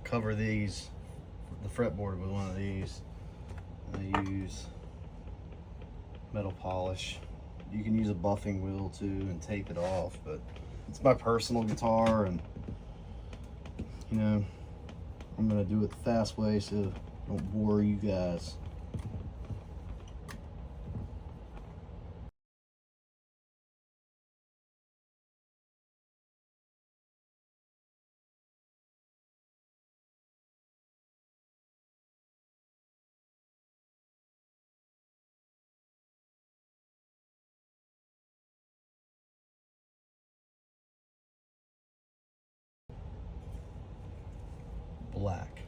cover these, the fretboard, with one of these. I use metal polish. You can use a buffing wheel too and tape it off, but it's my personal guitar, and you know, I'm gonna do it the fast way so I don't bore you guys. Black.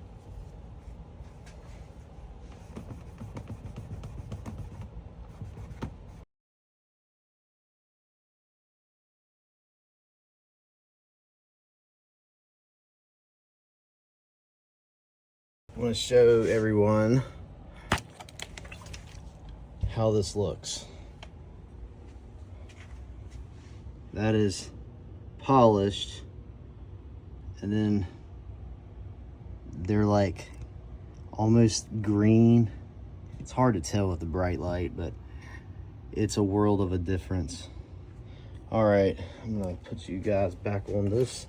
I want to show everyone how this looks. That is polished, and then they're like almost green. It's hard to tell with the bright light, but it's a world of a difference. All right, I'm gonna put you guys back on this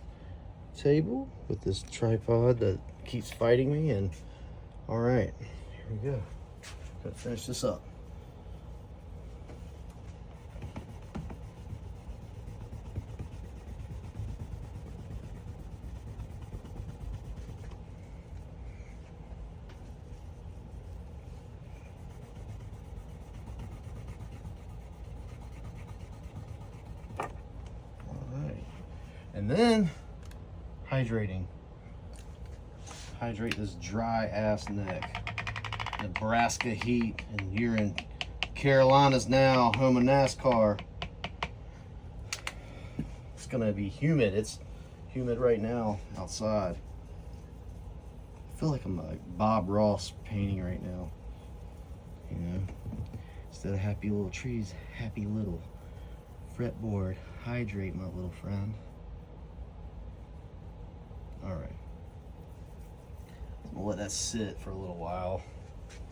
table with this tripod that keeps fighting me, and all right, here we go. Gotta finish this up. And then hydrating. Hydrate this dry ass neck. Nebraska heat, and you're in Carolinas now, home of NASCAR. It's gonna be humid. It's humid right now outside. I feel like I'm like Bob Ross painting right now. You know, instead of happy little trees, happy little fretboard. Hydrate, my little friend. All right, I'm gonna let that sit for a little while.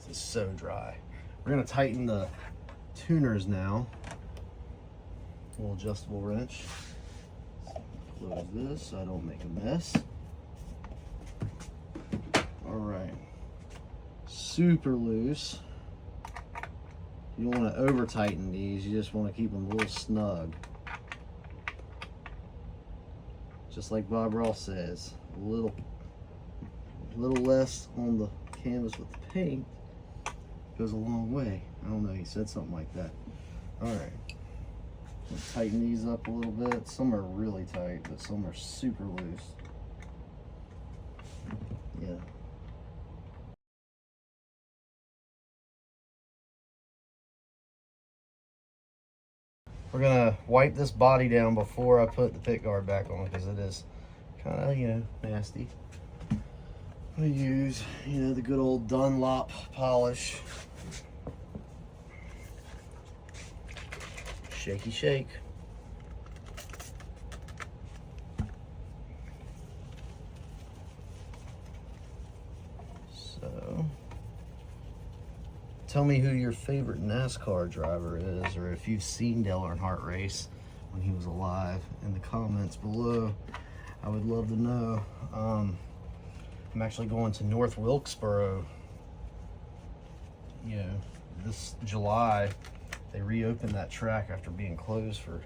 It's so dry. We're gonna tighten the tuners now. A little adjustable wrench. Close this so I don't make a mess. All right, super loose. You don't want to over tighten these. You just want to keep them a little snug. Just like Bob Ross says, a little less on the canvas with the paint goes a long way. I don't know, he said something like that. All right, let's tighten these up a little bit. Some are really tight, but some are super loose. Yeah. We're gonna wipe this body down before I put the pick guard back on, because it is kind of, you know, nasty. I'm gonna use, you know, the good old Dunlop polish. Shaky shake. So, tell me who your favorite NASCAR driver is, or if you've seen Dale Earnhardt race when he was alive, in the comments below. I would love to know. I'm actually going to North Wilkesboro, you know, this July. They reopened that track after being closed for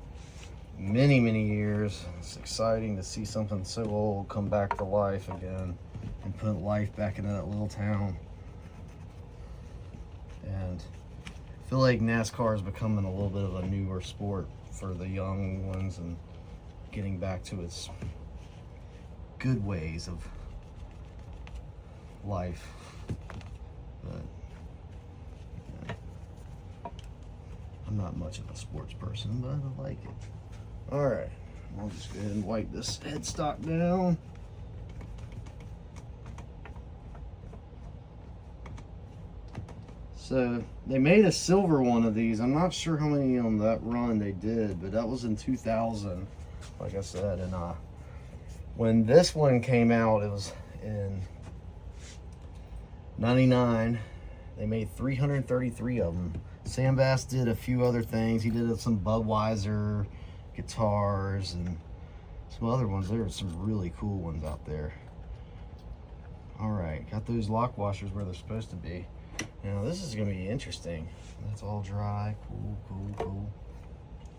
many years. It's exciting to see something so old come back to life again and put life back into that little town. And I feel like NASCAR is becoming a little bit of a newer sport for the young ones, and getting back to its good ways of life. But yeah, I'm not much of a sports person, but I like it. All right, I'll just go ahead and wipe this headstock down. So they made a silver one of these. I'm not sure how many on that run they did, but that was in 2000, like I said. And when this one came out, it was in 99. They made 333 of them. Sam Bass did a few other things. He did some Budweiser guitars and some other ones. There were some really cool ones out there. All right, got those lock washers where they're supposed to be. Now this is gonna be interesting. That's all dry, cool, cool, cool.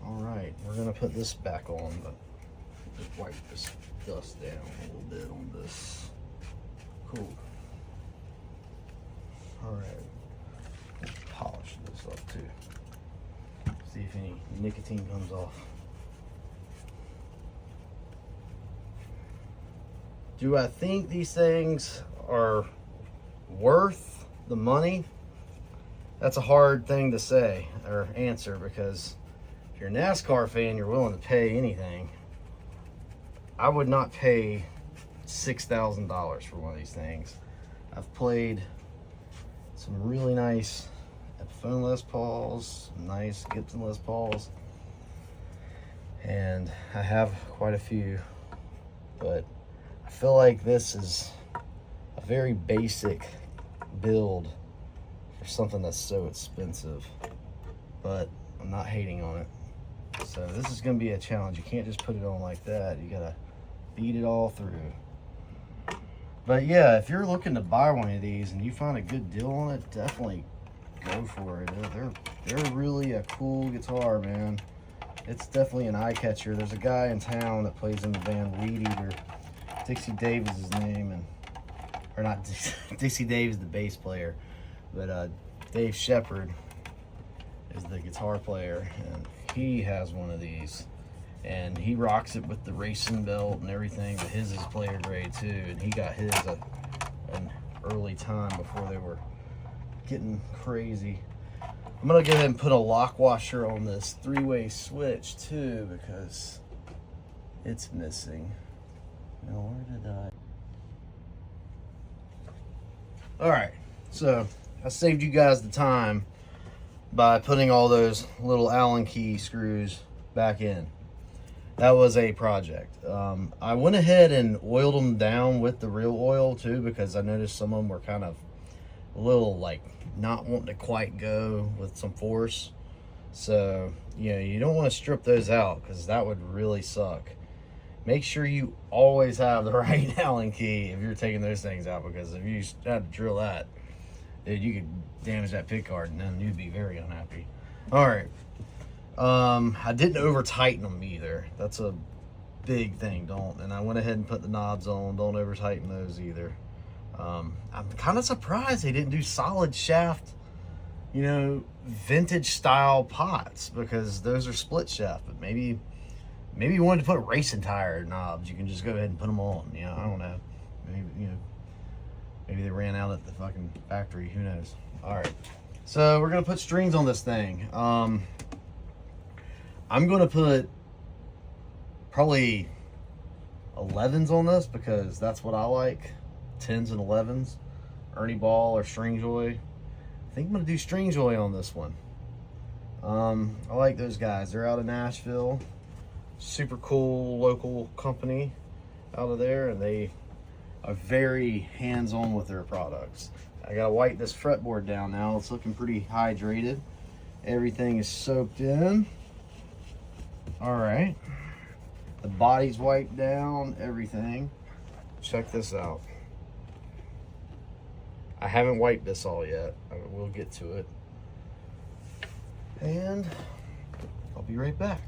All right, we're gonna put this back on, but just wipe this dust down a little bit on this. Cool. All right, let's polish this up too. See if any nicotine comes off. Do I think these things are worth the money? That's a hard thing to say or answer, because if you're a NASCAR fan, you're willing to pay anything. I would not pay $6,000 for one of these things. I've played some really nice Epiphone Les Pauls, nice Gibson Les Pauls, and I have quite a few, but I feel like this is a very basic build for something that's so expensive, but I'm not hating on it. So this is going to be a challenge. You can't just put it on like that. You gotta beat it all through. But yeah, if you're looking to buy one of these and you find a good deal on it, definitely go for it. They're really a cool guitar, man. It's definitely an eye catcher. There's a guy in town that plays in the band Weed Eater. Dixie Dave is his name, and or not Dixie Dave is the bass player, but Dave Shepard is the guitar player, and he has one of these, and he rocks it with the racing belt and everything. But his is player grade too, and he got his an early time before they were getting crazy. I'm gonna go ahead and put a lock washer on this three-way switch too, because it's missing. Now where did I? All right, so I saved you guys the time by putting all those little Allen key screws back in. That was a project. I went ahead and oiled them down with the real oil too, because I noticed some of them were kind of a little like not wanting to quite go with some force. So, you know, you don't want to strip those out, because that would really suck. Make sure you always have the right Allen key if you're taking those things out, because if you had to drill that, dude, you could damage that pick guard and then you'd be very unhappy. All right. I didn't over tighten them either. That's a big thing. And I went ahead and put the knobs on. Don't over tighten those either. I'm kind of surprised they didn't do solid shaft, you know, vintage style pots, because those are split shaft. But maybe you wanted to put racing tire knobs. You can just go ahead and put them on. You know, I don't know. Maybe they ran out at the fucking factory. Who knows? All right. So we're gonna put strings on this thing. I'm gonna put probably 11s on this, because that's what I like. 10s and 11s. Ernie Ball or String Joy. I think I'm gonna do String Joy on this one. I like those guys. They're out of Nashville. Super cool local company out of there, and they are very hands-on with their products. I gotta wipe this fretboard down now. It's looking pretty hydrated. Everything is soaked in. All right, the body's wiped down, everything. Check this out. I haven't wiped this all yet. We'll get to it, and I'll be right back.